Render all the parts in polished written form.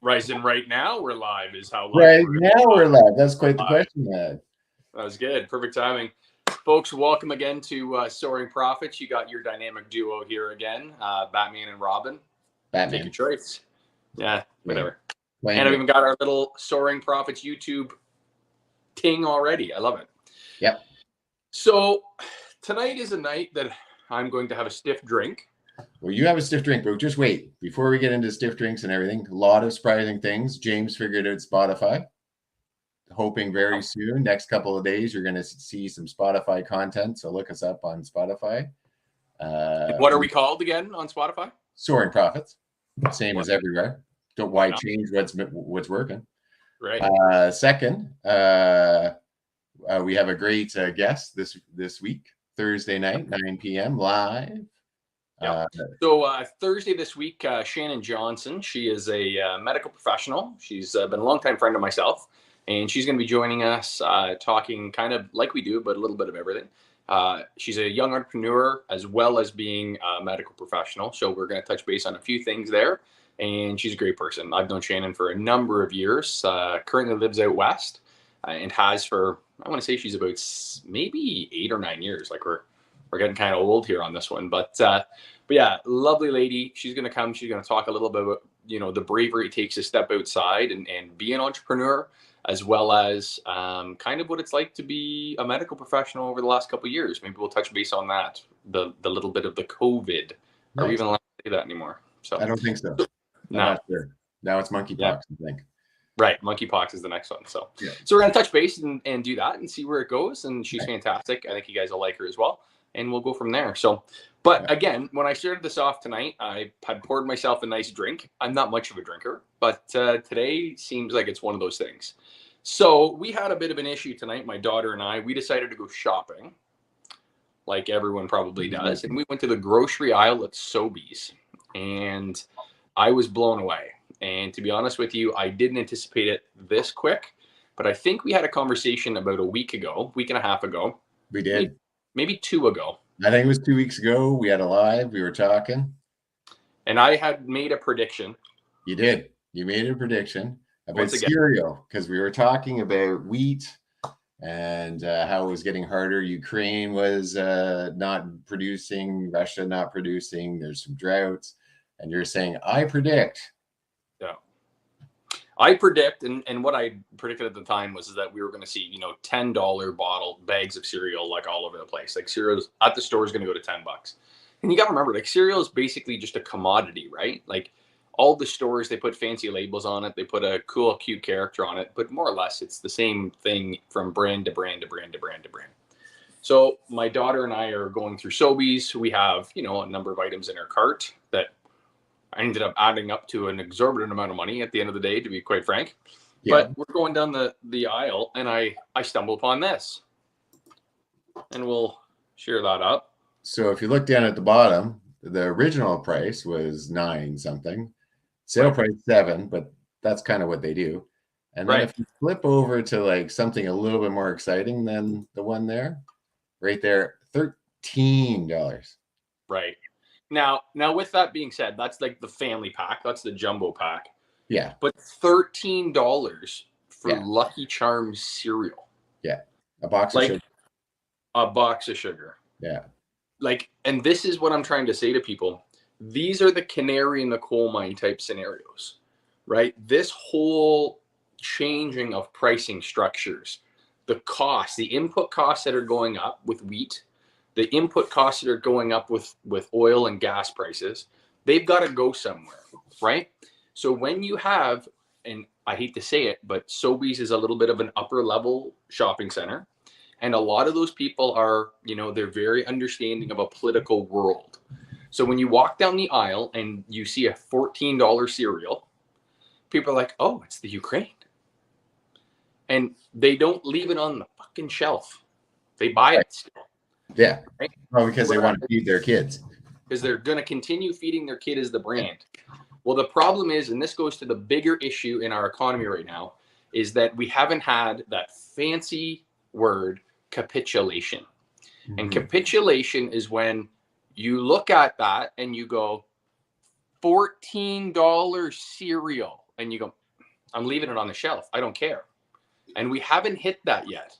Rising right now, we're live is how live Right we're now we're live. That's quite the question, man. That was good. Perfect timing. Folks, welcome again to Soaring Profits. You got your dynamic duo here again, Batman and Robin. Batman. Take your choice. Yeah, whatever. Wayne. And I've even got our little Soaring Profits YouTube ting already. I love it. Yep. So tonight is a night that I'm going to have a stiff drink. Well, you have a stiff drink, but just wait. Before we get into stiff drinks and everything, a lot of surprising things. James figured out Spotify. Hoping very soon, next couple of days, you're going to see some Spotify content. So look us up on Spotify. What are we called again on Spotify? Soaring Profits. Same as everywhere. Don't why change what's working. Right. Second, we have a great guest this week, Thursday night, 9 p.m. live. Yeah. So Thursday this week, Shannon Johnson, she is a medical professional. She's been a longtime friend of myself, and she's going to be joining us talking kind of like we do, but a little bit of everything. She's a young entrepreneur as well as being a medical professional. So we're going to touch base on a few things there. And she's a great person. I've known Shannon for a number of years, currently lives out west and has for, I want to say she's about maybe 8 or 9 years. Like we're getting kind of old here on this one, but yeah, lovely lady. She's going to come. She's going to talk a little bit about, the bravery it takes to step outside and be an entrepreneur, as well as kind of what it's like to be a medical professional over the last couple of years. Maybe we'll touch base on that, the little bit of the COVID. Nice. Are we even allowed to say that anymore? So I don't think so. No. Sure. Now it's monkeypox, I think. Right. Monkeypox is the next one. So we're going to touch base and do that and see where it goes. And she's fantastic. I think you guys will like her as well. And we'll go from there. So, but again, when I started this off tonight, I had poured myself a nice drink. I'm not much of a drinker, but today seems like it's one of those things. So we had a bit of an issue tonight. My daughter and I, we decided to go shopping like everyone probably does. And we went to the grocery aisle at Sobeys, and I was blown away. And to be honest with you, I didn't anticipate it this quick, but I think we had a conversation about a week and a half ago. We did. Maybe 2 ago. I think it was 2 weeks ago. We had a live. We were talking. And I had made a prediction. You did. You made a prediction about cereal because we were talking about wheat and how it was getting harder. Ukraine was not producing, Russia not producing. There's some droughts. And you're saying, I predict. Yeah. I predict, and what I predicted at the time was that we were going to see, $10 bottle bags of cereal like all over the place. Like cereals at the store is going to go to $10. And you got to remember, like cereal is basically just a commodity, right? Like all the stores, they put fancy labels on it. They put a cool, cute character on it, but more or less it's the same thing from brand to brand to brand to brand to brand. So my daughter and I are going through Sobeys. We have, a number of items in our cart that I ended up adding up to an exorbitant amount of money at the end of the day, to be quite frank. Yeah. But we're going down the aisle, and I stumble upon this. And we'll share that up. So if you look down at the bottom, the original price was 9 something. Sale price 7, but that's kind of what they do. And then if you flip over to like something a little bit more exciting than the one there, right there, $13. Right. Now, with that being said, that's like the family pack. That's the jumbo pack. Yeah. But $13 for Lucky Charms cereal. Yeah. A box of sugar. A box of sugar. Yeah. And this is what I'm trying to say to people. These are the canary in the coal mine type scenarios, right? This whole changing of pricing structures, the costs, the input costs that are going up with wheat, the input costs that are going up with oil and gas prices, they've got to go somewhere, right? So when you have, and I hate to say it, but Sobeys is a little bit of an upper level shopping center. And a lot of those people are, they're very understanding of a political world. So when you walk down the aisle and you see a $14 cereal, people are like, oh, it's the Ukraine. And they don't leave it on the fucking shelf. They buy it still. Yeah. Right? Well, because they want to feed their kids. Because they're going to continue feeding their kid as the brand. Well, the problem is, and this goes to the bigger issue in our economy right now, is that we haven't had that fancy word capitulation. Mm-hmm. And capitulation is when you look at that and you go, $14 cereal and you go, I'm leaving it on the shelf. I don't care. And we haven't hit that yet.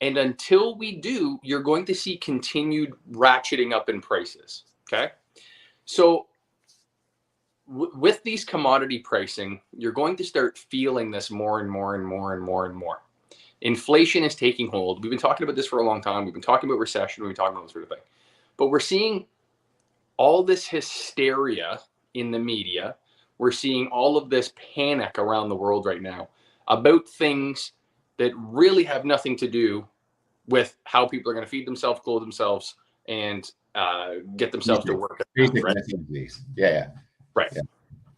And until we do, you're going to see continued ratcheting up in prices. Okay. So with these commodity pricing, you're going to start feeling this more and more and more and more and more. Inflation is taking hold. We've been talking about this for a long time. We've been talking about recession. We've been talking about this sort of thing. But we're seeing all this hysteria in the media. We're seeing all of this panic around the world right now about things that really have nothing to do with how people are going to feed themselves, clothe themselves, and get themselves to work. Basic necessities. Yeah. Right. Yeah.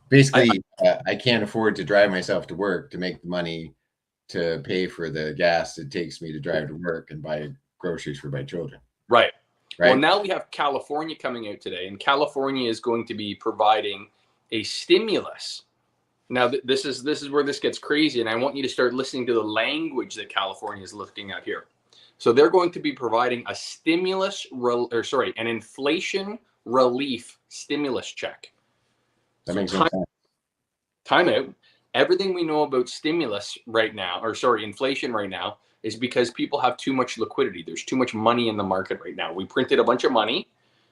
Basically, I can't afford to drive myself to work to make the money to pay for the gas it takes me to drive to work and buy groceries for my children. Right. Well, now we have California coming out today, and California is going to be providing a stimulus. Now, this is where this gets crazy, and I want you to start listening to the language that California is looking at here. So they're going to be providing a an inflation relief stimulus check. That makes sense. Time out. Everything we know about stimulus right now, inflation right now, is because people have too much liquidity. There's too much money in the market right now. We printed a bunch of money.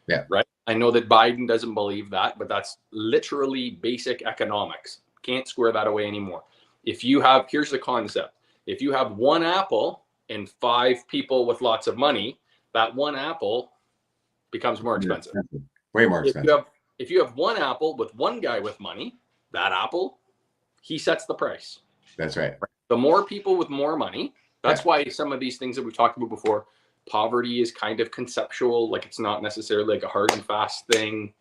Yeah. Right. I know that Biden doesn't believe that, but that's literally basic economics. Can't square that away anymore. Here's the concept. If you have one apple and 5 people with lots of money, that one apple becomes more expensive. Way more expensive. If you have one apple with one guy with money, that apple, he sets the price. That's right. The more people with more money, that's why some of these things that we've talked about before, poverty is kind of conceptual, like it's not necessarily like a hard and fast thing.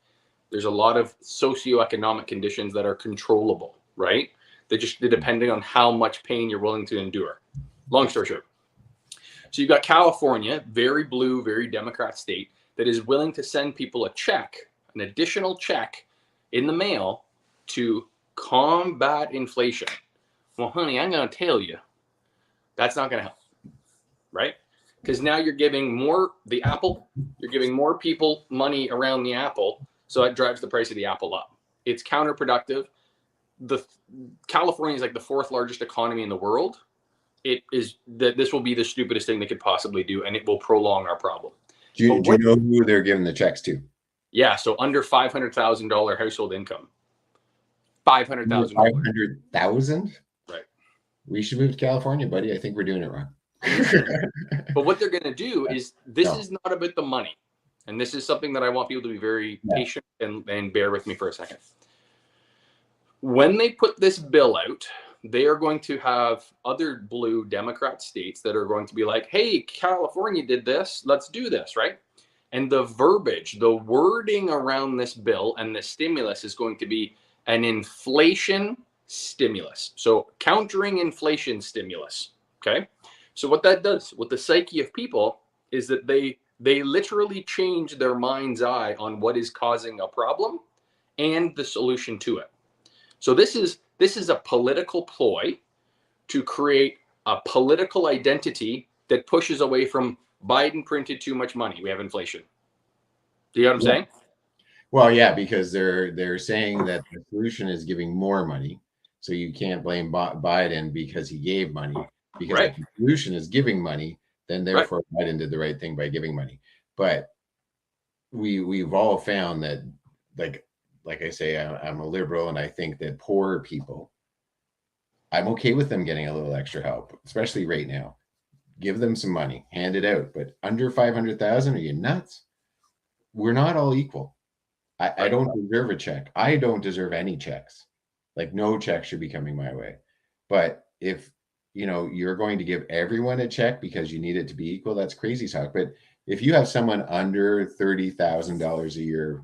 There's a lot of socioeconomic conditions that are controllable, right? They're depending on how much pain you're willing to endure. Long story short. So you've got California, very blue, very Democrat state, that is willing to send people a check, an additional check in the mail to combat inflation. Well, honey, I'm going to tell you, that's not going to help, right? Because now you're giving more people money around the apple, so that drives the price of the apple up. It's counterproductive. California is like the 4th largest economy in the world. This will be the stupidest thing they could possibly do, and it will prolong our problem. Do you know who they're giving the checks to? Yeah, so under $500,000 household income. $500,000. 500,000? Right. We should move to California, buddy. I think we're doing it wrong. But what they're going to do is is not about the money. And this is something that I want people to be very patient and bear with me for a second. When they put this bill out, they are going to have other blue Democrat states that are going to be like, hey, California did this. Let's do this, right? And the verbiage, the wording around this bill and the stimulus is going to be an inflation stimulus. So countering inflation stimulus, okay? So what that does with the psyche of people is that they literally change their mind's eye on what is causing a problem and the solution to it. So this is a political ploy to create a political identity that pushes away from Biden printed too much money. We have inflation. Do you know what I'm saying? Well, yeah, because they're saying that the solution is giving more money. So you can't blame Biden because he gave money. Because if the solution is giving money, then therefore Biden did the right thing by giving money. But we've all found that, like I say, I'm a liberal, and I think that poor people, I'm okay with them getting a little extra help, especially right now. Give them some money, hand it out. But under 500,000, are you nuts? We're not all equal. I don't deserve a check. I don't deserve any checks. Like, no check should be coming my way. But if you're going to give everyone a check because you need it to be equal, that's crazy talk. But if you have someone under $30,000 a year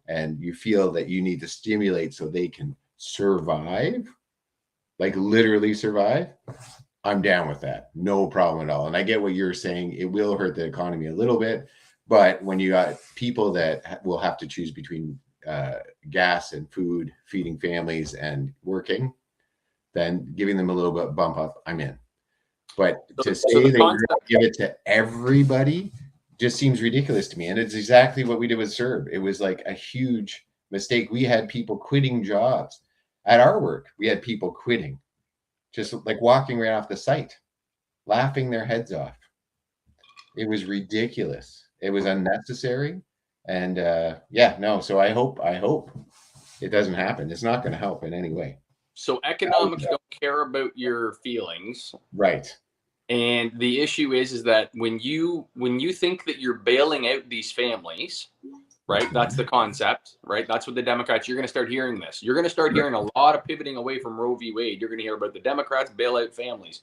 and you feel that you need to stimulate so they can survive, like literally survive, I'm down with that. No problem at all. And I get what you're saying. It will hurt the economy a little bit. But when you got people that will have to choose between gas and food, feeding families and working, then giving them a little bit bump up, I'm in. But to say that you're going to give it to everybody just seems ridiculous to me. And it's exactly what we did with CERB. It was like a huge mistake. We had people quitting jobs. At our work, we had people quitting, just like walking right off the site, laughing their heads off. It was ridiculous. It was unnecessary. And yeah, no. So I hope it doesn't happen. It's not going to help in any way. So economics don't care about your feelings. Right. And the issue is that when you think that you're bailing out these families, right? That's the concept, right? That's what the Democrats, you're going to start hearing this. You're going to start hearing a lot of pivoting away from Roe v. Wade. You're going to hear about the Democrats bail out families,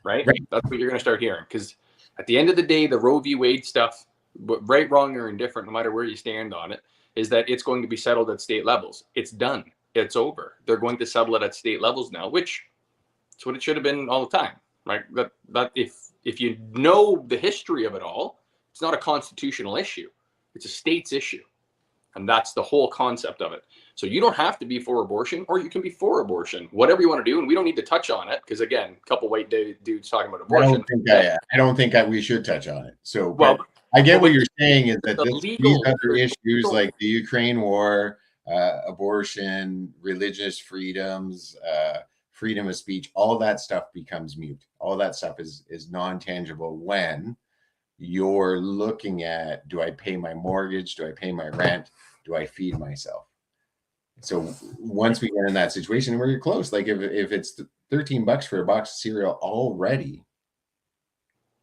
right? That's what you're going to start hearing. Because at the end of the day, the Roe v. Wade stuff, right, wrong, or indifferent, no matter where you stand on it, is that it's going to be settled at state levels. It's done. It's over. They're going to settle it at state levels now, which is what it should have been all the time, right? That if you know the history of it all, it's not a constitutional issue. It's a state's issue. And that's the whole concept of it. So you don't have to be for abortion, or you can be for abortion, whatever you want to do. And we don't need to touch on it because, again, a couple white dudes talking about abortion. I don't think we should touch on it. So, well, I get what you're saying is that these other issues like the Ukraine war, abortion, religious freedoms, freedom of speech, all that stuff becomes mute. All that stuff is non-tangible when you're looking at, do I pay my mortgage? Do I pay my rent? Do I feed myself? So once we get in that situation, we're close. Like if it's $13 for a box of cereal already,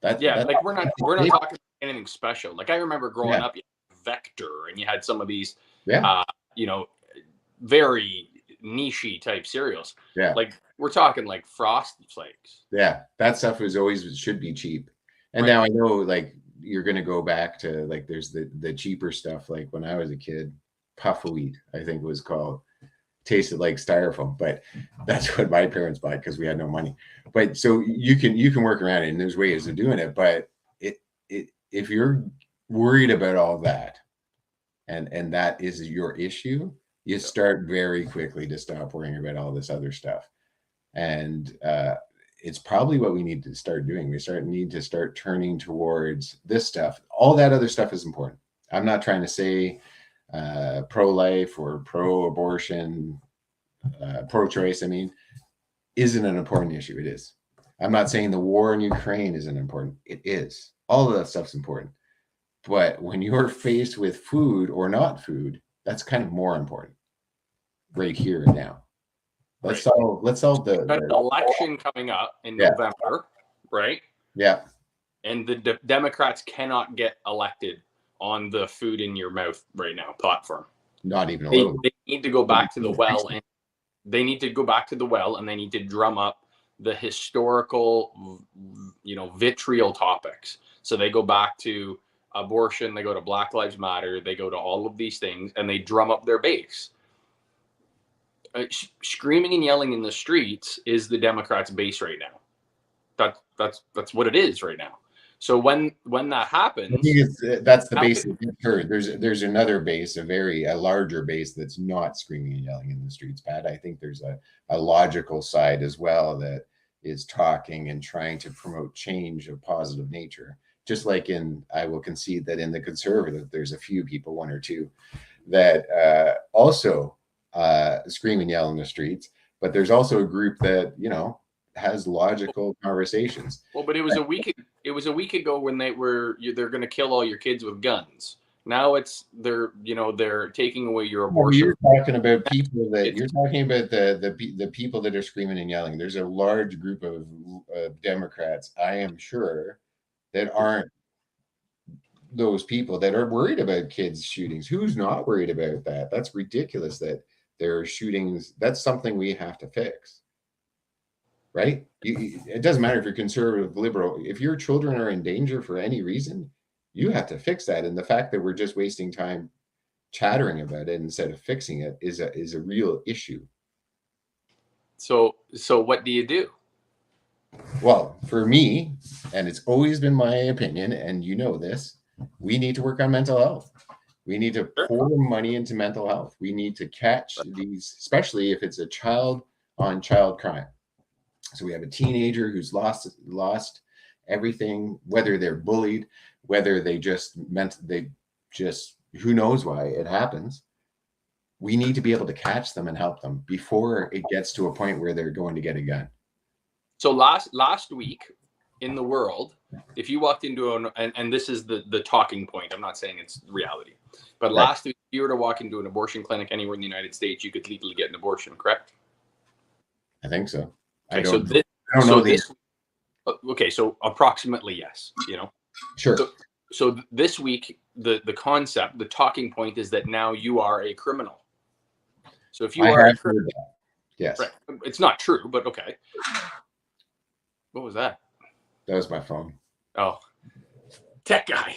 like we're not talking about anything special. Like I remember growing up, you had Vector, and you had some of these, very niche-y type cereals. Yeah, like we're talking like Frosty Flakes. Yeah, that stuff should be cheap. And now I know like you're going to go back to like there's the cheaper stuff. Like when I was a kid, Puff of Wheat, I think it was called, tasted like styrofoam, but that's what my parents bought because we had no money. But so you can work around it, and there's ways of doing it. But if you're worried about all that, and that is your issue, you start very quickly to stop worrying about all this other stuff. And it's probably what we need to start doing. We need to start turning towards this stuff. All that other stuff is important. I'm not trying to say pro-life or pro-abortion, pro-choice, isn't an important issue. It is. I'm not saying the war in Ukraine isn't important. It is. All of that stuff's important. But when you're faced with food or not food, that's kind of more important right here and now. Let's solve the election coming up in November, right? Yeah. And the Democrats cannot get elected on the food in your mouth right now platform. Not even a little. They need to go back to the well, and they need to drum up the historical, vitriol topics. So they go back to abortion, they go to Black Lives Matter, they go to all of these things, and they drum up their base. Screaming and yelling in the streets is the Democrats' base right now. That's what it is right now. So when that happens, that's the base that you've heard. There's another base, a larger base that's not screaming and yelling in the streets, Pat. I think there's a logical side as well that is talking and trying to promote change of positive nature. Just like I will concede that in the conservative, there's a few people, one or two, that also scream and yell in the streets, but there's also a group that has logical conversations. Well, but it was a week ago when they're going to kill all your kids with guns. Now they're taking away your abortion. You're talking about people the people that are screaming and yelling. There's a large group of Democrats, I am sure, that aren't those people that are worried about kids shootings. Who's not worried about that? That's ridiculous that there are shootings. That's something we have to fix, right? It doesn't matter if you're conservative, liberal. If your children are in danger for any reason, you have to fix that. And the fact that we're just wasting time chattering about it instead of fixing it is a real issue. So what do you do? Well, for me, and it's always been my opinion, and you know this, we need to work on mental health. We need to pour money into mental health. We need to catch these, especially if it's a child-on-child crime. So we have a teenager who's lost everything, whether they're bullied, whether who knows why it happens. we need to be able to catch them and help them before it gets to a point where they're going to get a gun. So last week in the world, if you walked into and this is the talking point, I'm not saying it's reality, but last week, if you were to walk into an abortion clinic anywhere in the United States, you could legally get an abortion, correct? I think so. Okay, I don't know. Okay, so approximately yes. Sure. So this week, the concept, the talking point is that now you are a criminal. So if you are a criminal, yes, right, it's not true, but okay. What was that? That was my phone. Oh, tech guy.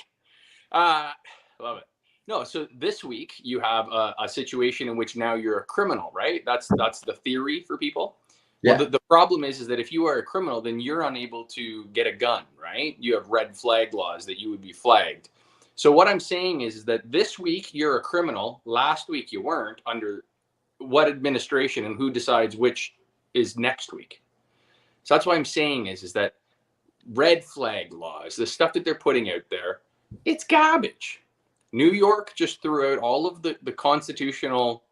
Love it. No, so this week you have a situation in which now you're a criminal, right? That's the theory for people. Yeah. Well, the problem is that if you are a criminal, then you're unable to get a gun, right? You have red flag laws that you would be flagged. So what I'm saying is that this week you're a criminal. Last week you weren't. Under what administration, and who decides which is next week? So that's what I'm saying is that red flag laws, the stuff that they're putting out there, it's garbage. New York just threw out all of the constitutional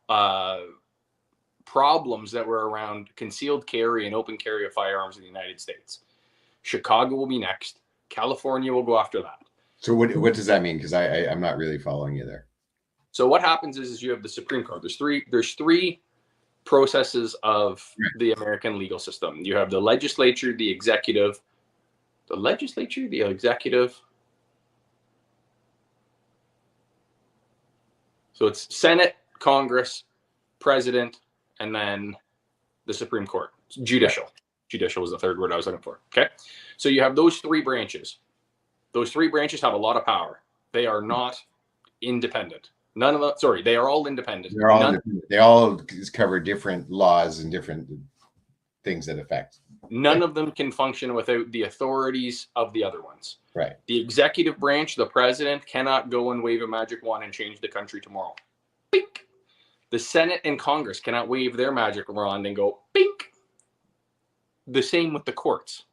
problems that were around concealed carry and open carry of firearms in the United States. Chicago will be next. California will go after that. So what does that mean? Because I'm not really following you there. So what happens is you have the Supreme Court. There's three processes of the American legal system. You have the legislature, the executive. The legislature, the executive. So it's Senate, Congress, President, and then the Supreme Court. Judicial. Judicial was the third word I was looking for. Okay. So you have those three branches. Those three branches have a lot of power. They are not independent. None of them, sorry, they are all independent. They're all independent. They all cover different laws and different things that affect. None of them can function without the authorities of the other ones. Right. The executive branch, the president, cannot go and wave a magic wand and change the country tomorrow. Bink. The Senate and Congress cannot wave their magic wand and go bink. The same with the courts,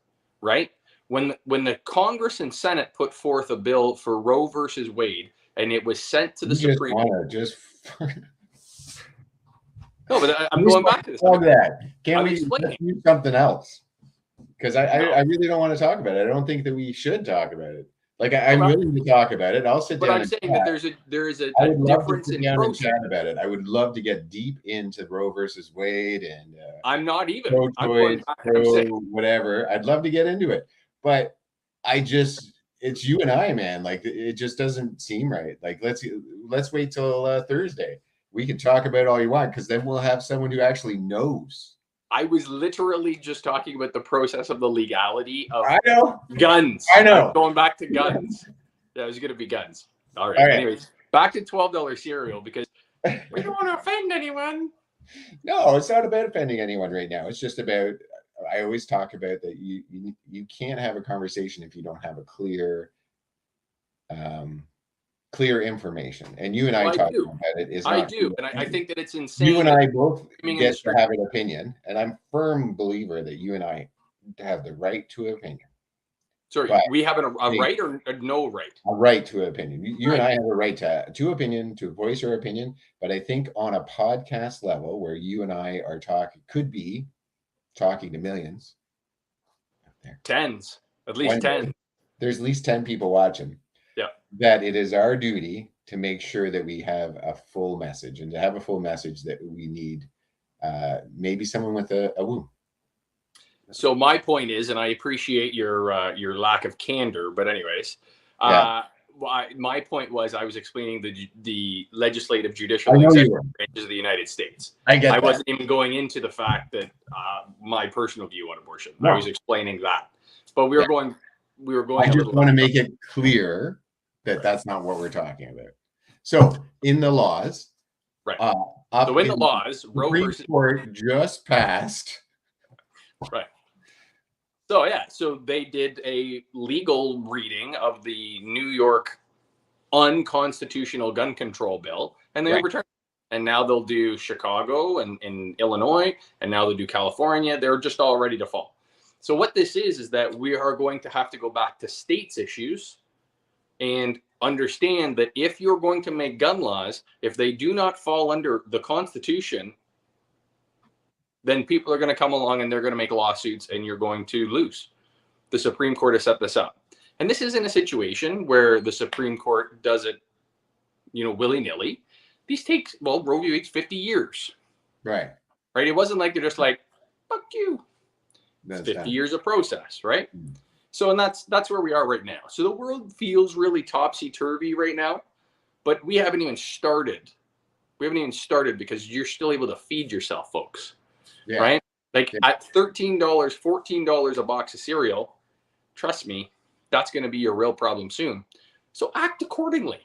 right? When the Congress and Senate put forth a bill for Roe versus Wade, and it was sent to the Supreme Court. No, but I'm going back to this. Can we do something else? Because I really don't want to talk about it. I don't think that we should talk about it. Like I'm willing to talk about it. I'll sit down. But I'm saying that there is a difference in process. Chat about it. I would love to get deep into Roe versus Wade and I'm not even. I'm going back, whatever. I'd love to get into it, but it's you and I, man. Like it just doesn't seem right. Like let's wait till Thursday. We can talk about it all you want, because then we'll have someone who actually knows. I was literally just talking about the process of the legality of guns. I'm going back to guns. Yeah, it was going to be guns. All right. Anyways, back to $12 cereal, because we don't want to offend anyone. No, it's not about offending anyone right now. It's just about, I always talk about that you can't have a conversation if you don't have a clear information, and you and I talk about it. I do, and I think that it's insane. You and I both get to have an opinion, and I'm a firm believer that you and I have the right to an opinion. Sorry, we have a right or no right? A right to an opinion. You and I have a right to opinion, to voice our opinion, but I think on a podcast level where you and I are talking to millions. Tens, at least 10. There's at least 10 people watching. Yeah. That it is our duty to make sure that we have a full message, and to have a full message that we need maybe someone with a womb. So my point is, and I appreciate your lack of candor, but anyways, my point was I was explaining the legislative, judicial, and executive branches of the United States. I wasn't even going into the fact that my personal view on abortion. No. I was explaining that, but we were going. I just want to make it clear that that's not what we're talking about. So in the laws, right? So in the laws, Roe versus Court just passed. Right. So so they did a legal reading of the New York unconstitutional gun control bill, and they returned. And now they'll do Chicago and Illinois, and now they'll do California. They're just all ready to fall. So what this is that we are going to have to go back to states' issues and understand that if you're going to make gun laws, if they do not fall under the Constitution, then people are going to come along and they're going to make lawsuits and you're going to lose. The Supreme Court has set this up. And this isn't a situation where the Supreme Court does it, willy-nilly. These take, Roe v. Wade's 50 years. Right. Right? It wasn't like they're just like, fuck you. It's 50 years of process, right? So, and that's where we are right now. So the world feels really topsy-turvy right now, but we haven't even started. We haven't even started because you're still able to feed yourself, folks. Yeah. Right? Like at $13, $14 a box of cereal, trust me, that's going to be a real problem soon. So act accordingly.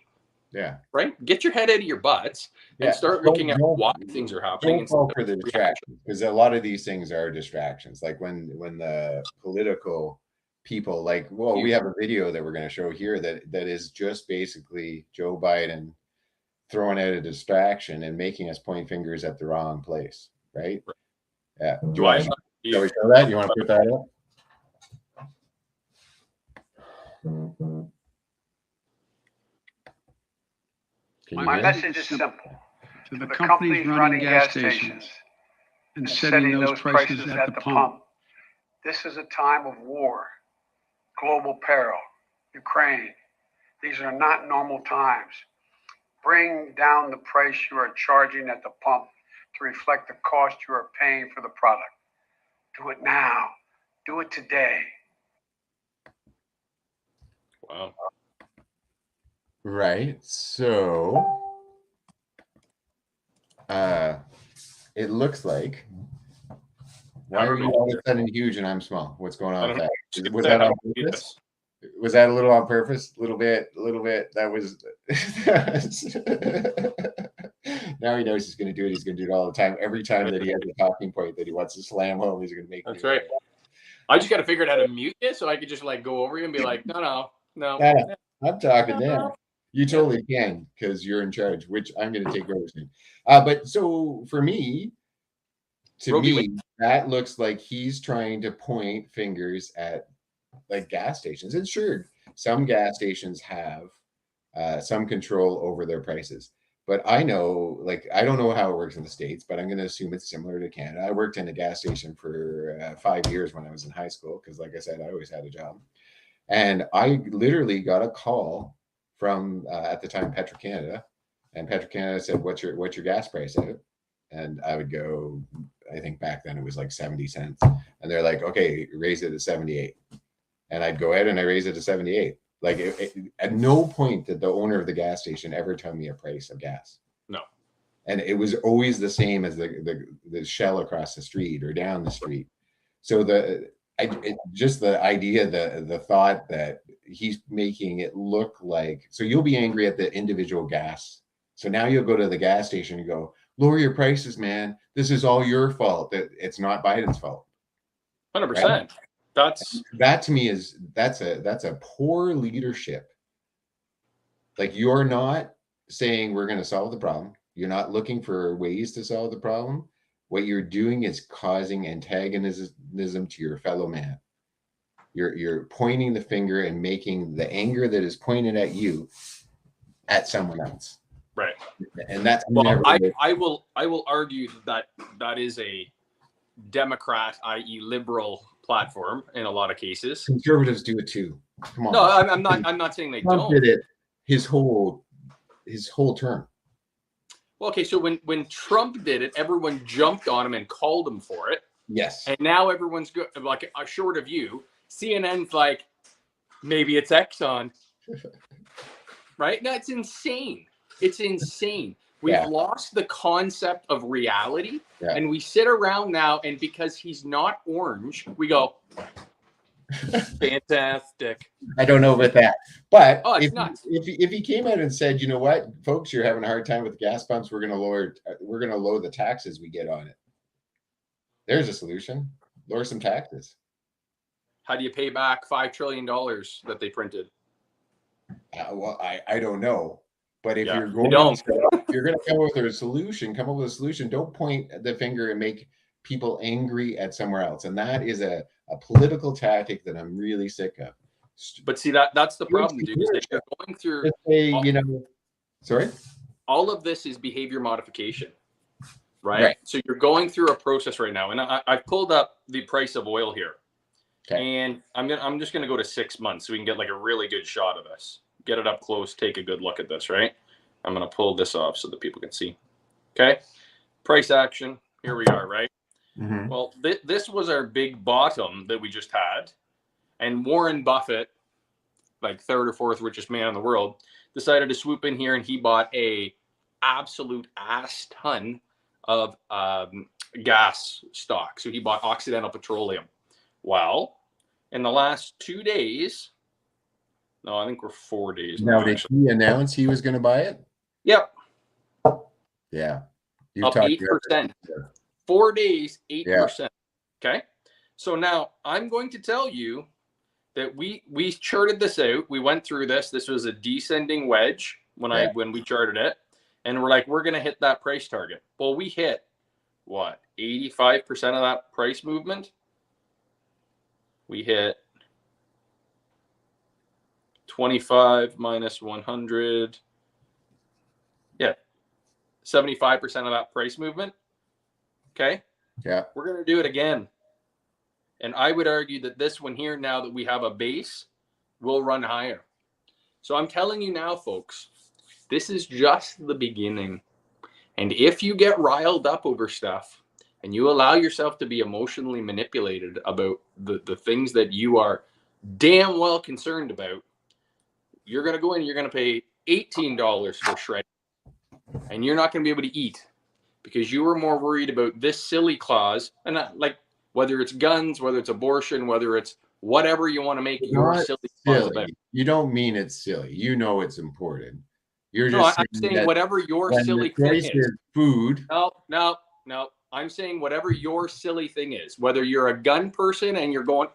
Yeah. Right? Get your head out of your butts and start looking at why things are happening. Don't fall for the distractions, because a lot of these things are distractions. Like when the political people, like, we have a video that we're going to show here that is just basically Joe Biden throwing out a distraction and making us point fingers at the wrong place. Right? Yeah. Do you want to show that? You want to put that up? My message is simple. To the companies running gas stations and setting those prices at the pump. This is a time of war, global peril, Ukraine. These are not normal times. Bring down the price you are charging at the pump to reflect the cost you are paying for the product. Do it now. Do it today. Wow. Right. So it looks like, why are you all of a sudden huge and I'm small? What's going on with that? Was that on purpose? Was that a little on purpose? A little bit. That was now he knows he's going to do it. He's going to do it all the time. Every time that he has a talking point that he wants to slam home, he's going to make. That's right. I just got to figure out how to mute it so I could just like go over you and be like, no. I'm talking now. You totally can, because you're in charge, which I'm going to take over soon. But so for me, that looks like he's trying to point fingers at like gas stations. And sure, some gas stations have some control over their prices. But I know, like, I don't know how it works in the States, but I'm going to assume it's similar to Canada. I worked in a gas station for 5 years when I was in high school, because like I said, I always had a job. And I literally got a call from at the time Petro-Canada, and Petro-Canada said, "What's your gas price at?" And I would go, I think back then it was like 70 cents, and they're like, "Okay, raise it to 78." And I'd go ahead and I raise it to 78. Like at no point did the owner of the gas station ever tell me a price of gas. No. And it was always the same as the Shell across the street or down the street. So just the idea, the thought that he's making it look like, so you'll be angry at the individual gas. So now you'll go to the gas station and go, lower your prices, man. This is all your fault. That it's not Biden's fault. 100%. Right? That to me that's a poor leadership. Like, you're not saying we're going to solve the problem. You're not looking for ways to solve the problem. What you're doing is causing antagonism to your fellow man. You're pointing the finger and making the anger that is pointed at you at someone else. Right. And that's I will argue that is a Democrat, i.e. liberal platform in a lot of cases. Conservatives do it too. Come on. No, I'm not saying they Trump don't. did it his whole term. Well, okay, so when Trump did it, everyone jumped on him and called him for it. Yes. And now everyone's good, like, short of you. CNN's like, maybe it's Exxon. Right? No, it's insane. It's insane. We've lost the concept of reality, and we sit around now, and because he's not orange, we go, fantastic. I don't know about that, but if he came out and said, you know what, folks, you're having a hard time with gas pumps, we're going to lower the taxes we get on it. There's a solution. Lower some taxes. How do you pay back $5 trillion that they printed? Well, I don't know. But if you're going to come up with a solution, Don't point the finger and make people angry at somewhere else. And that is a political tactic that I'm really sick of. But see, that's the problem, dude, is that you're going through sorry? All of this is behavior modification, right? So you're going through a process right now. And I've pulled up the price of oil here. Okay. And I'm just gonna go to 6 months so we can get like a really good shot of this. Get it up close, take a good look at this, right? I'm gonna pull this off so that people can see. Okay. Price action. Here we are, right? Mm-hmm. Well, this was our big bottom that we just had. And Warren Buffett, like third or fourth richest man in the world, decided to swoop in here, and he bought a absolute ass ton of gas stock. So he bought Occidental Petroleum. Well, in the last 2 days, no, I think we're 4 days now. Did he announce he was going to buy it? Yep. Yeah. Up 8%. 4 days, 8%. Yeah. Okay. So now I'm going to tell you that we charted this out. We went through this. This was a descending wedge when we charted it. And we're like, we're going to hit that price target. Well, we hit what? 85% of that price movement. We hit 25 minus 100. Yeah. 75% of that price movement. Okay. Yeah. We're going to do it again. And I would argue that this one here, now that we have a base, will run higher. So I'm telling you now, folks, this is just the beginning. And if you get riled up over stuff and you allow yourself to be emotionally manipulated about the things that you are damn well concerned about, you're going to go in and you're going to pay $18 for shred. And you're not going to be able to eat because you were more worried about this silly clause. And like, whether it's guns, whether it's abortion, whether it's whatever you want to make your silly clause about. You don't mean it's silly. You know it's important. You're just I'm saying whatever your silly thing is. Food. No. I'm saying whatever your silly thing is. Whether you're a gun person and you're going,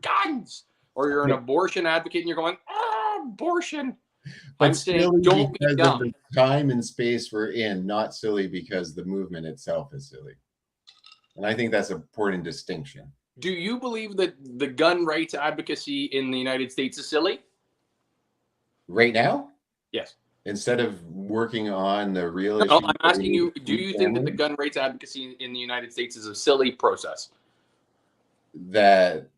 guns, or you're an abortion advocate and you're going, abortion. But I'm saying don't be dumb. Of the time and space we're in, not silly because the movement itself is silly. And I think that's an important distinction. Do you believe that the gun rights advocacy in the United States is silly? Right now? Yes. Instead of working on the real issue. No, I'm asking you, do you think that the gun rights advocacy in the United States is a silly process? I'm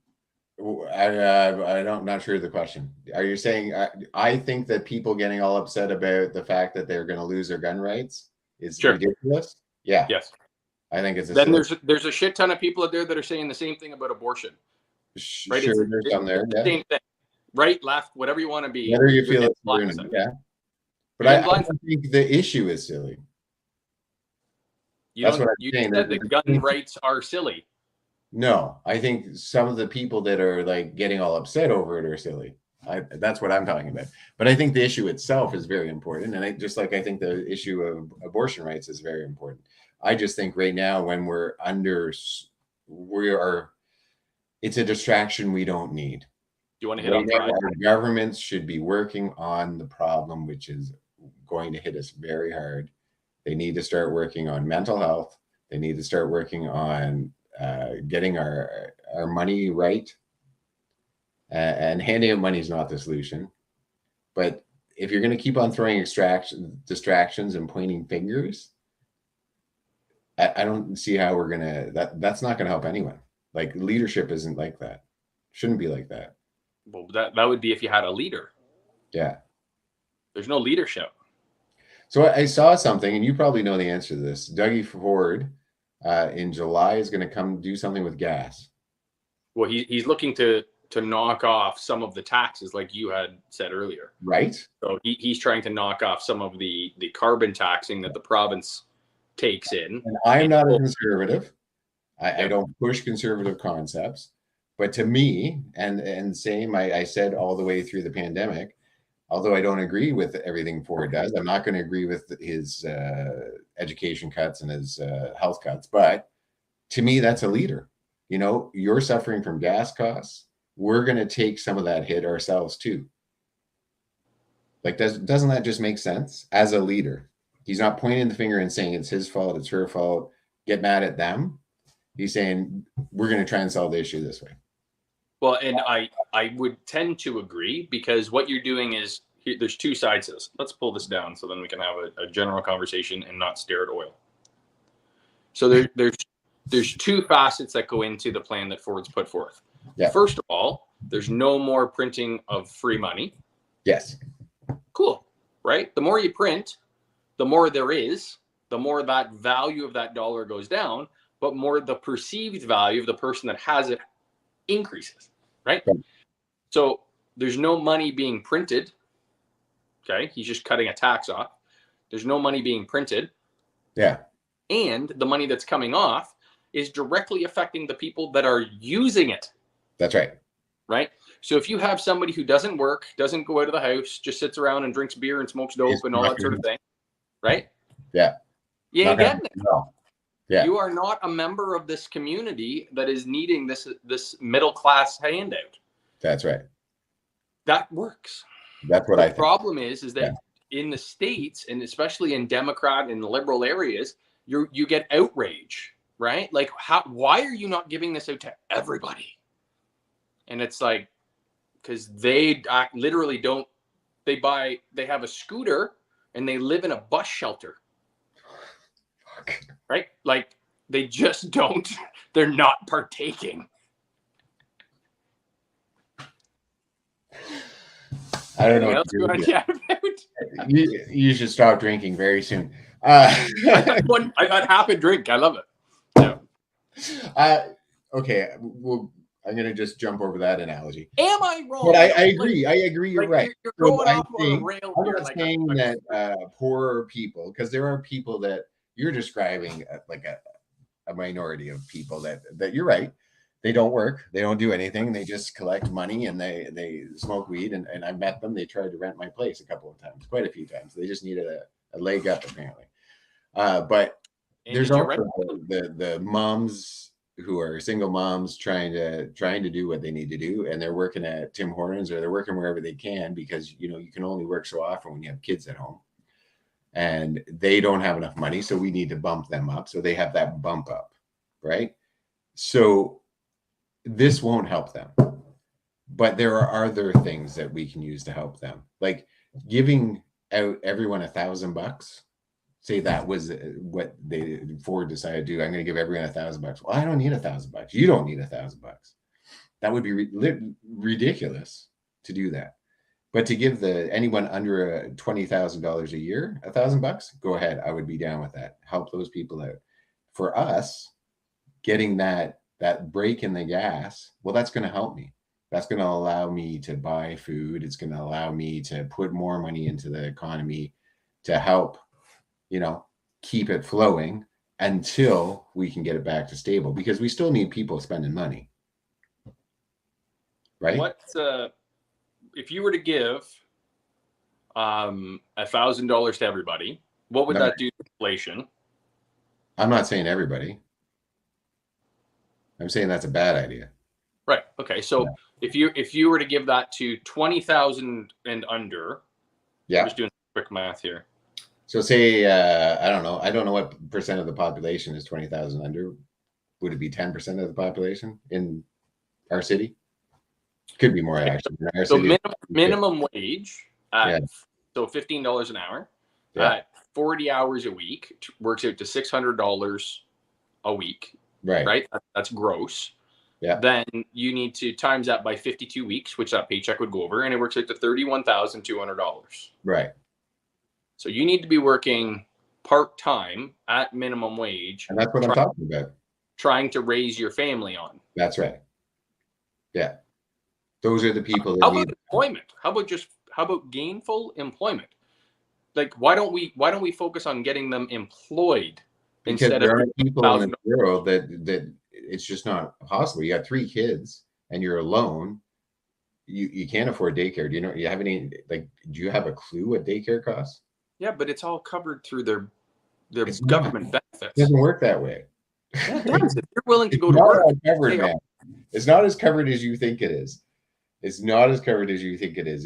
not sure of the question. Are you saying, I think that people getting all upset about the fact that they're going to lose their gun rights is ridiculous? Yeah. Yes. I think it's there's a shit ton of people out there that are saying the same thing about abortion. Right? Sure, there's some there. Yeah. Same thing. Right, left, whatever you want to be. Whatever you feel it's yeah. But I don't think the issue is silly. That's what I'm saying. That the gun rights are silly. No, I think some of the people that are like getting all upset over it are silly. That's what I'm talking about. But I think the issue itself is very important. And I think the issue of abortion rights is very important. I just think right now when it's a distraction we don't need. You want to hit on pride? Our governments should be working on the problem, which is going to hit us very hard. They need to start working on mental health. They need to start working on getting our money right. And handing out money is not the solution. But if you're going to keep on throwing distractions and pointing fingers, I don't see how we're going to, that's not going to help anyone. Like leadership isn't like that. Shouldn't be like that. Well, that would be if you had a leader. Yeah. There's no leadership. So I saw something, and you probably know the answer to this. Dougie Ford in July is going to come do something with gas. Well, he's looking to knock off some of the taxes, like you had said earlier. Right. So he's trying to knock off some of the carbon taxing that the province takes in. And I'm not a conservative. I don't push conservative concepts. But to me, and same, I said all the way through the pandemic, although I don't agree with everything Ford does, I'm not going to agree with his education cuts and his health cuts. But to me, that's a leader. You know, you're suffering from gas costs. We're going to take some of that hit ourselves too. Like, doesn't that just make sense as a leader? He's not pointing the finger and saying it's his fault, it's her fault, get mad at them. He's saying we're going to try and solve the issue this way. Well, and I would tend to agree, because what you're doing is, there's two sides to this. Let's pull this down so then we can have a general conversation and not stare at oil. So there's two facets that go into the plan that Ford's put forth. Yeah. First of all, there's no more printing of free money. Yes. Cool, right? The more you print, the more there is, the more that value of that dollar goes down, but more the perceived value of the person that has it increases, right? So there's no money being printed. Okay, he's just cutting a tax off. There's no money being printed. Yeah. And the money that's coming off is directly affecting the people that are using it. That's right. Right? So if you have somebody who doesn't work, doesn't go out of the house, just sits around and drinks beer and smokes dope and all that sort of thing, right? Yeah. You ain't getting it. No. Yeah. You are not a member of this community that is needing this middle class handout. That's right. That works. That's what I think. The problem is that in the States, and especially in Democrat and liberal areas, you get outrage, right? Like, why are you not giving this out to everybody? And it's like, because they literally don't. They have a scooter and they live in a bus shelter. Fuck. Right? Like, they just don't. They're not partaking. I don't know what to do. You should stop drinking very soon. I got half a drink. I love it. Yeah. Okay. Well, I'm going to just jump over that analogy. Am I wrong? But I agree. I agree. You're right. You're going off on a rail. I'm not saying that poor people, because there are people that you're describing like a minority of people that you're right. They don't work. They don't do anything. They just collect money and they smoke weed. And I met them. They tried to rent my place a couple of times, quite a few times. They just needed a leg up, apparently. But there's also the moms who are single moms trying to do what they need to do, and they're working at Tim Hortons, or they're working wherever they can, because you can only work so often when you have kids at home, and they don't have enough money, so we need to bump them up so they have that bump up, right? So this won't help them, but there are other things that we can use to help them, like giving out everyone $1,000. Say that was what Ford decided to do. I'm going to give everyone $1,000. Well, I don't need $1,000. You don't need $1,000. That would be ridiculous to do that. But to give anyone under $20,000 a year $1,000, go ahead. I would be down with that. Help those people out. For us, getting that break in the gas, well, that's going to help me. That's going to allow me to buy food. It's going to allow me to put more money into the economy to help, keep it flowing until we can get it back to stable, because we still need people spending money. Right? What if you were to give $1,000 to everybody, what would that do to inflation? I'm not saying everybody. I'm saying that's a bad idea. Right. Okay. So if you were to give that to 20,000 and under, I'm just doing quick math here. So say, I don't know what percent of the population is 20,000 under. Would it be 10% of the population in our city? Could be more, actually. In our city, minimum wage, so $15 an hour, 40 hours a week works out to $600 a week. Right. That's gross. Yeah. Then you need to times that by 52 weeks, which that paycheck would go over, and it works out to $31,200. Right. So you need to be working part-time at minimum wage. And that's what I'm talking about. Trying to raise your family on. That's right. Yeah. Those are the people that How about employment? How about gainful employment? Like, why don't we focus on getting them employed? Because there are people in the world that it's just not possible. You got 3 kids and you're alone. You can't afford daycare. Do you have any, do you have a clue what daycare costs? Yeah, but it's all covered through their government benefits. It doesn't work that way. Yeah, it does. If you're willing to go to work, it's not as covered as you think it is. It's not as covered as you think it is.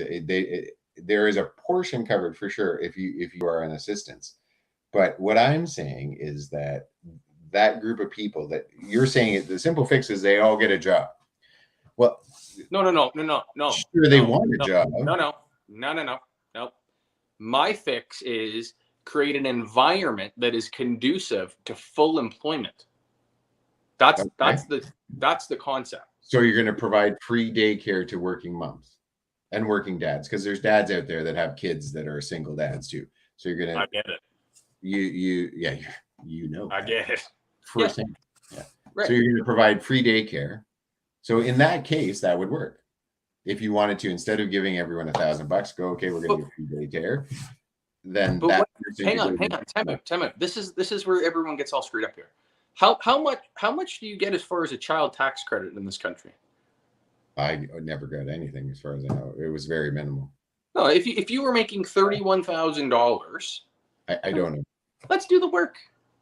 There is a portion covered for sure if you are on assistance. But what I'm saying is that group of people that you're saying, the simple fix is they all get a job. Well, No. Sure, they want a job. No. My fix is create an environment that is conducive to full employment. That's the concept. So you're going to provide free daycare to working moms and working dads, because there's dads out there that have kids that are single dads too. So you're going to. I get it. I get it. Firsthand. Yeah. Right. So you're going to provide free daycare. So in that case, that would work. If you wanted to, instead of giving everyone $1,000, go, okay, we're going to give free daycare. Then hang on, time out. This is where everyone gets all screwed up here. How much do you get as far as a child tax credit in this country? I never got anything, as far as I know. It was very minimal. No, if you were making $31,000, I don't know. Let's do the work.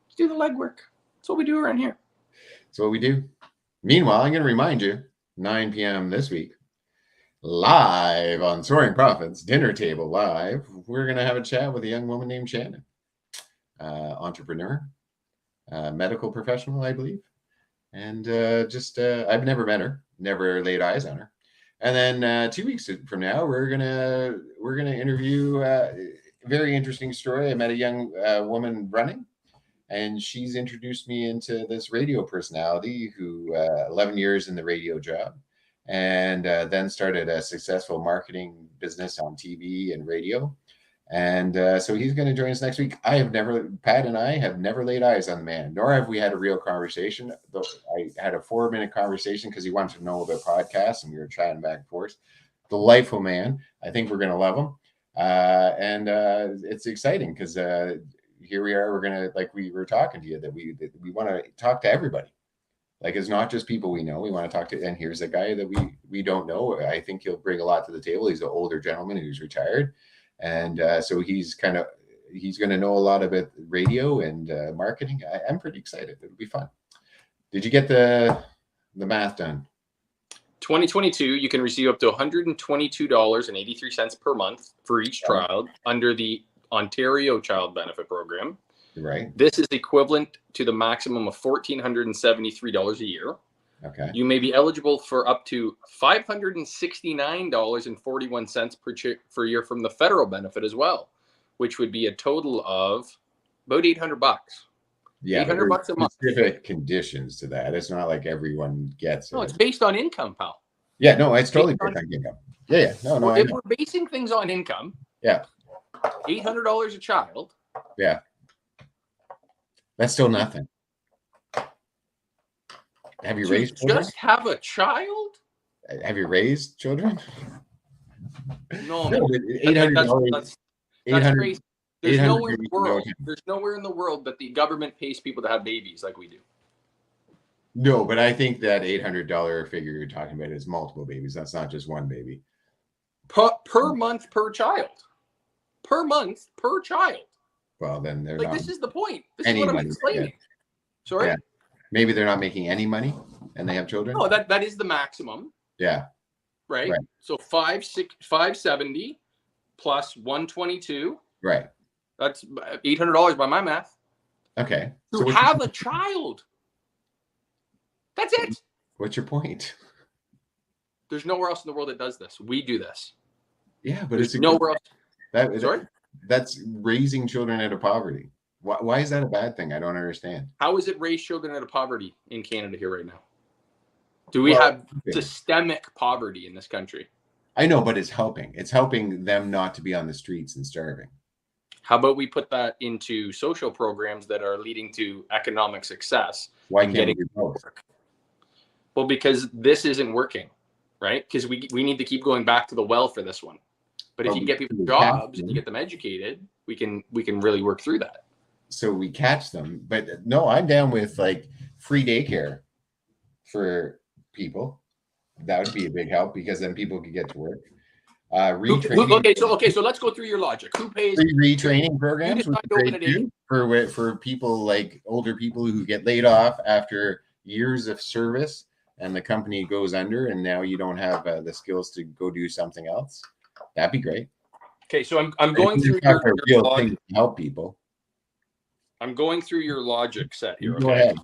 Let's do the legwork. That's what we do around here. That's what we do. Meanwhile, I'm going to remind you, 9 p.m. this week, live on Soaring Profits, Dinner Table Live, we're going to have a chat with a young woman named Shannon, entrepreneur, medical professional, I believe. And I've never met her, never laid eyes on her. And then 2 weeks from now, we're gonna interview a very interesting story. I met a young woman running, and she's introduced me into this radio personality who 11 years in the radio job, and then started a successful marketing business on TV and radio. And so he's going to join us next week. Pat and I have never laid eyes on the man, nor have we had a real conversation. Though I had a 4-minute conversation because he wanted to know about podcasts, and we were chatting back and forth. Delightful man. I think we're going to love him. And it's exciting because here we are. We're going to, like we were talking to you, that we want to talk to everybody. Like, it's not just people we know. We want to talk to, and here's a guy that we don't know. I think he'll bring a lot to the table. He's an older gentleman who's retired. And so he's going to know a lot about radio and marketing. I'm pretty excited. It'll be fun. Did you get the math done? 2022, you can receive up to $122.83 per month for each child under the Ontario Child Benefit Program. Right. This is equivalent to the maximum of $1,473 a year. Okay. You may be eligible for up to $569.41 per year from the federal benefit as well, which would be a total of about $800. Yeah, $800 a month. Specific conditions to that. It's not like everyone gets it. No, it's based on income, pal. Yeah, no, it's totally based on income. Yeah. No. If we're basing things on income, yeah, $800 a child. Yeah, that's still nothing. Have you raised children? Just have a child? Have you raised children? No, $800. That's crazy. There's nowhere in the world that the government pays people to have babies like we do. No, but I think that $800 figure you're talking about is multiple babies. That's not just one baby. Per month per child. Per month per child. Well, then they're like, not. This is the point. This is what I'm explaining. Yeah. Sorry? Yeah. Maybe they're not making any money and they have children. No, that is the maximum. Yeah. Right. So 570 plus 122. Right. That's $800 by my math. Okay. To have a child. That's it. What's your point? There's nowhere else in the world that does this. We do this. Yeah, but it's nowhere else. That's raising children out of poverty. Why is that a bad thing? I don't understand. How is it raise children out of poverty in Canada here right now? Do we have systemic poverty in this country? I know, but it's helping. It's helping them not to be on the streets and starving. How about we put that into social programs that are leading to economic success? Why can't we do both? Well, because this isn't working, right? Because we need to keep going back to the well for this one. But if you can get people jobs and you get them educated, we can really work through that. So we catch them. But no, I'm down with like free daycare for people. That would be a big help because then people could get to work. Okay, so let's go through your logic. Who pays retraining programs for people like older people who get laid off after years of service and the company goes under and now you don't have the skills to go do something else? That'd be great. Okay, so I'm going through your logic to help people. I'm going through your logic set here. Go ahead.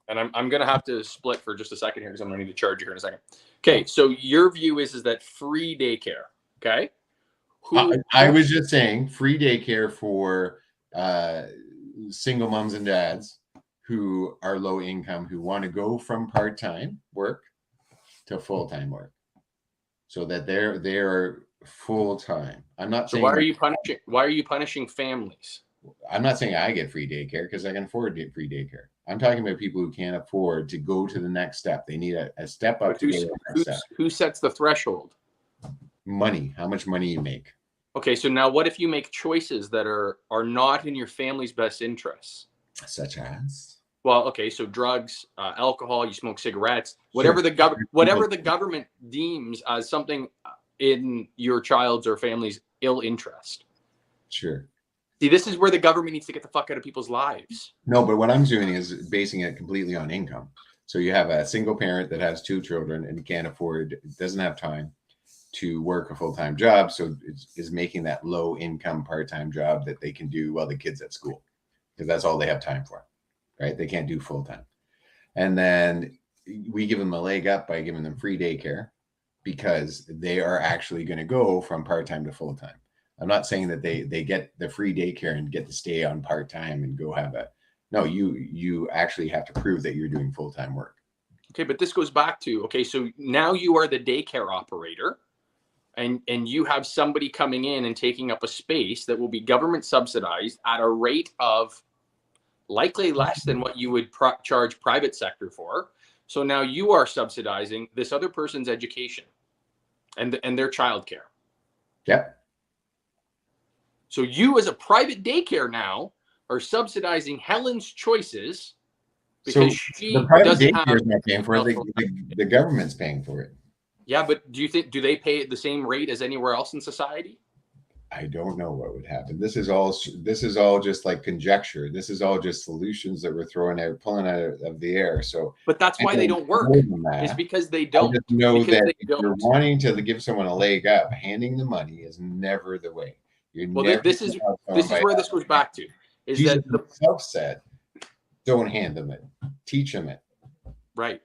And I'm going to have to split for just a second here because I'm going to need to charge you here in a second. Okay, so your view is that free daycare, okay? I was just saying free daycare for single moms and dads who are low income, who want to go from part-time work to full-time work, so that they're full-time. I'm not saying. Why are you punishing families? I'm not saying I get free daycare because I can afford free daycare. I'm talking about people who can't afford to go to the next step. They need a step up to go to the next step. Who sets the threshold? Money. How much money you make. Okay, so now what if you make choices that are not in your family's best interests? Such as? Well, okay, so drugs, alcohol, you smoke cigarettes, whatever the government deems as something in your child's or family's ill interest. Sure. See, this is where the government needs to get the fuck out of people's lives. No, but what I'm doing is basing it completely on income. So you have a single parent that has 2 children and can't afford, doesn't have time to work a full-time job, so is making that low income part-time job that they can do while the kid's at school, because that's all they have time for, right? They can't do full-time. And then we give them a leg up by giving them free daycare because they are actually going to go from part-time to full-time. I'm not saying that they get the free daycare and get to stay on part-time and go have no, you actually have to prove that you're doing full-time work. Okay, but this goes back to, okay, so now you are the daycare operator. And you have somebody coming in and taking up a space that will be government subsidized at a rate of likely less than what you would charge private sector for. So now you are subsidizing this other person's education and their childcare. Yep. So you as a private daycare now are subsidizing Helen's choices because she the private doesn't daycare is not paying for it. The government's paying for it. Yeah, but do they pay at the same rate as anywhere else in society? I don't know what would happen. This is all just like conjecture. This is all just solutions that we're pulling out of the air. So, but that's why they don't work. It's because they don't. I just know that if you're wanting to give someone a leg up, handing the money is never the way. This is where this goes back to. Is Jesus that himself said, "Don't hand them it. Teach them it." Right.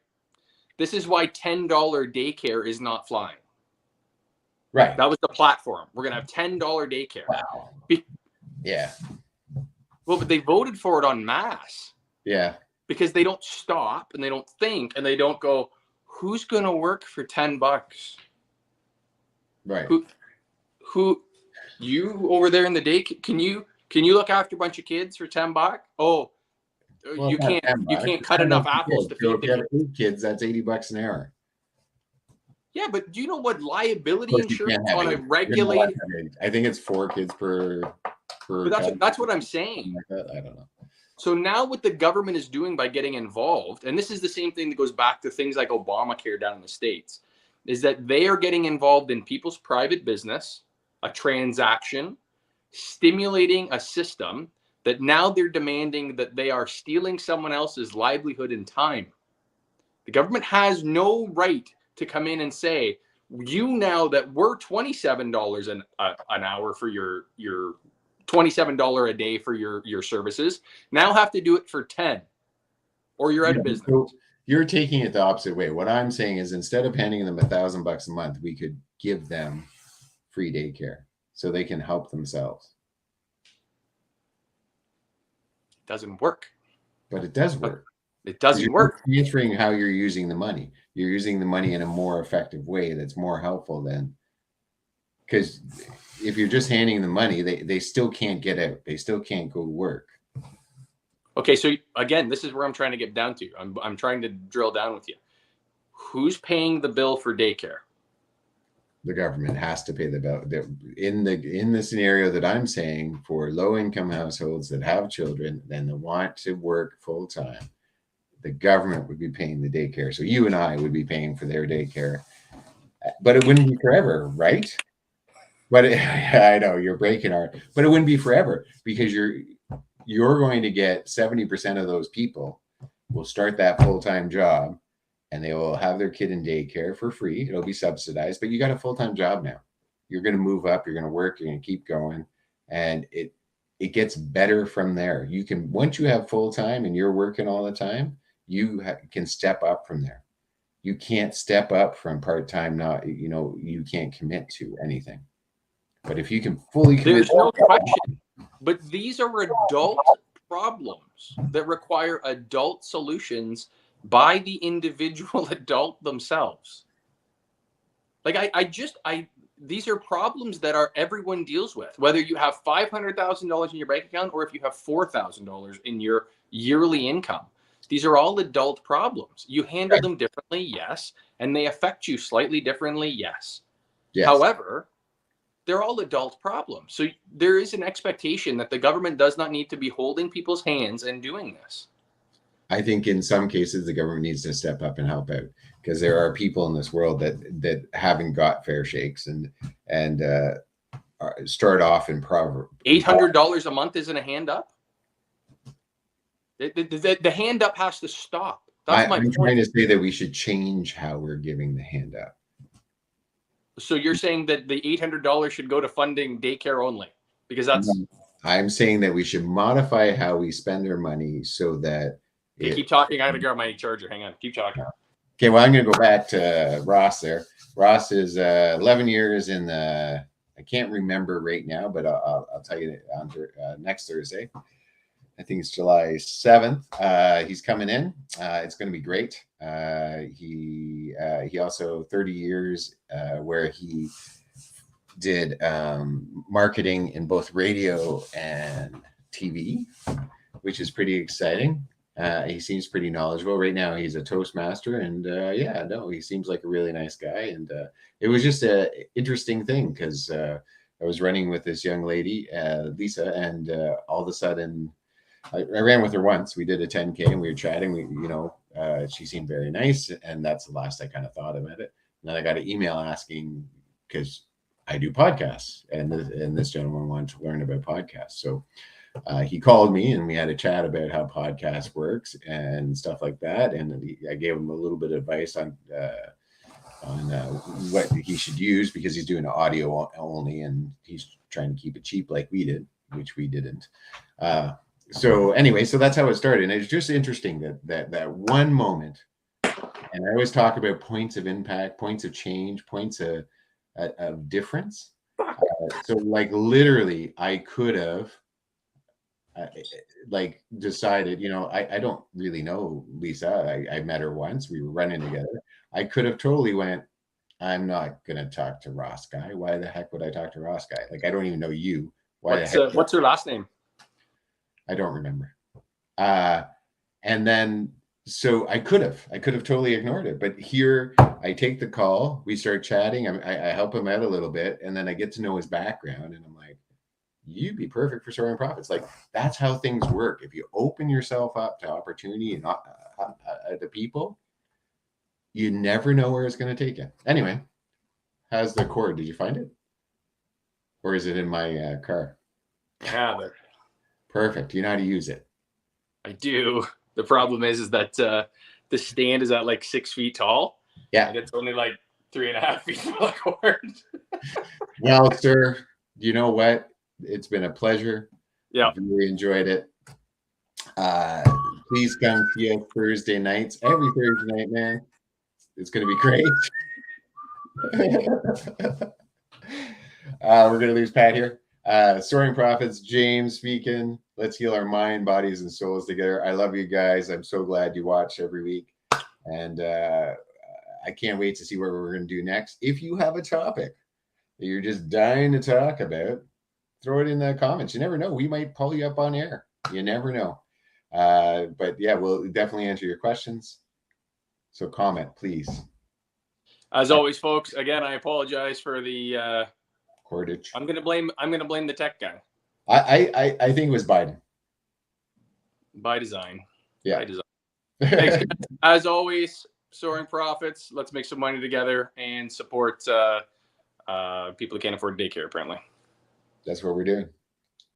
This is why $10 daycare is not flying. Right. That was the platform. We're going to have $10 daycare. Wow. Yeah. Well, but they voted for it en masse. Yeah. Because they don't stop and they don't think and they don't go, who's going to work for $10? Right. Who you over there in the day? Can you look after a bunch of kids for $10? Oh, well, you can't cut enough apples to feed the kids. If you have 8 kids, that's $80 an hour. Yeah, but do you know what liability insurance on a regulated? I think it's 4 kids per. But that's what I'm saying. Like that. I don't know. So now what the government is doing by getting involved, and this is the same thing that goes back to things like Obamacare down in the States, is that they are getting involved in people's private business, a transaction, stimulating a system that now they're demanding that they are stealing someone else's livelihood and time. The government has no right to come in and say, you now that we're $27 an hour for your $27 a day for your services, now have to do it for 10 or you're out of business. So you're taking it the opposite way. What I'm saying is instead of handing them $1,000 a month, we could give them free daycare so they can help themselves. Doesn't work. But it does work. It doesn't work. Transferring how you're using the money. You're using the money in a more effective way that's more helpful than, because if you're just handing the money, they still can't get out. They still can't go to work. Okay, so again, this is where I'm trying to get down to. I'm trying to drill down with you. Who's paying the bill for daycare? The government has to pay the bill. In the scenario that I'm saying, for low-income households that have children and that want to work full-time, the government would be paying the daycare. So you and I would be paying for their daycare, but it wouldn't be forever, right? But I know you're breaking our, but it wouldn't be forever because you're going to get 70% of those people will start that full-time job and they will have their kid in daycare for free. It'll be subsidized, but you got a full-time job now. You're going to move up, you're going to work, you're going to keep going. And it gets better from there. You can, once you have full-time and you're working all the time, you can step up from there. You can't step up from part-time. Not, you can't commit to anything. But if you can fully commit, there's no question. But these are adult problems that require adult solutions by the individual adult themselves. Like these are problems that everyone deals with, whether you have $500,000 in your bank account or if you have $4,000 in your yearly income. These are all adult problems. You handle them differently, yes, and they affect you slightly differently, yes. However, they're all adult problems. So there is an expectation that the government does not need to be holding people's hands and doing this. I think in some cases the government needs to step up and help out, because there are people in this world that haven't got fair shakes and start off in proverb. $800 a month isn't a hand up. The hand up has to stop. That's my point. I'm trying to say that we should change how we're giving the hand up. So you're saying that the $800 should go to funding daycare only, because that's. I'm saying that we should modify how we spend our money so that. Keep talking. I gotta grab my charger. Hang on. Keep talking. Okay. Well, I'm going to go back to Ross there. Ross is 11 years in the. I can't remember right now, but I'll tell you on next Thursday. I think it's July 7th. He's coming in. It's going to be great. He also 30 years where he did marketing in both radio and TV, which is pretty exciting. He seems pretty knowledgeable. Right now, he's a Toastmaster, and he seems like a really nice guy. And it was just an interesting thing because I was running with this young lady, Lisa, and all of a sudden, I ran with her once. We did a 10K and we were chatting. She seemed very nice, and that's the last I kind of thought about it. And then I got an email asking, because I do podcasts, and this gentleman wanted to learn about podcasts. So he called me and we had a chat about how podcast works and stuff like that. And I gave him a little bit of advice on what he should use, because he's doing audio only and he's trying to keep it cheap like we did, which we didn't. So anyway, so that's how it started. And it's just interesting that one moment, and I always talk about points of impact, points of change, points of difference. So like literally I could have decided, I don't really know Lisa. I met her once. We were running together. I could have totally went, I'm not going to talk to Ross guy. Why the heck would I talk to Ross guy? Like, I don't even know you. What's her last name? I don't remember. And then, so I could have totally ignored it. But here I take the call, we start chatting. I help him out a little bit. And then I get to know his background. And I'm like, you'd be perfect for Soaring Profits. Like, that's how things work. If you open yourself up to opportunity and to people, you never know where it's going to take you. Anyway, how's the cord? Did you find it? Or is it in my car? Have it. Perfect. You know how to use it. I do. The problem is that the stand is at like 6 feet tall. Yeah. And it's only like 3.5 feet from the cord. Well, sir, you know what? It's been a pleasure. Yeah. I've really enjoyed it. Please come see us Thursday nights. Every Thursday night, man. It's going to be great. We're going to lose Pat here. Soaring Profits, James speaking. Let's heal our mind, bodies, and souls together. I love you guys. I'm so glad you watch every week. And I can't wait to see what we're going to do next. If you have a topic that you're just dying to talk about, throw it in the comments. You never know. We might pull you up on air. You never know. But yeah, we'll definitely answer your questions. So comment, please. As always, folks, again, I apologize for the cordage. I'm gonna blame the tech guy. I think it was Biden. By design. Yeah. By design. Thanks, as always, Soaring Profits. Let's make some money together and support people who can't afford daycare, apparently. That's what we're doing.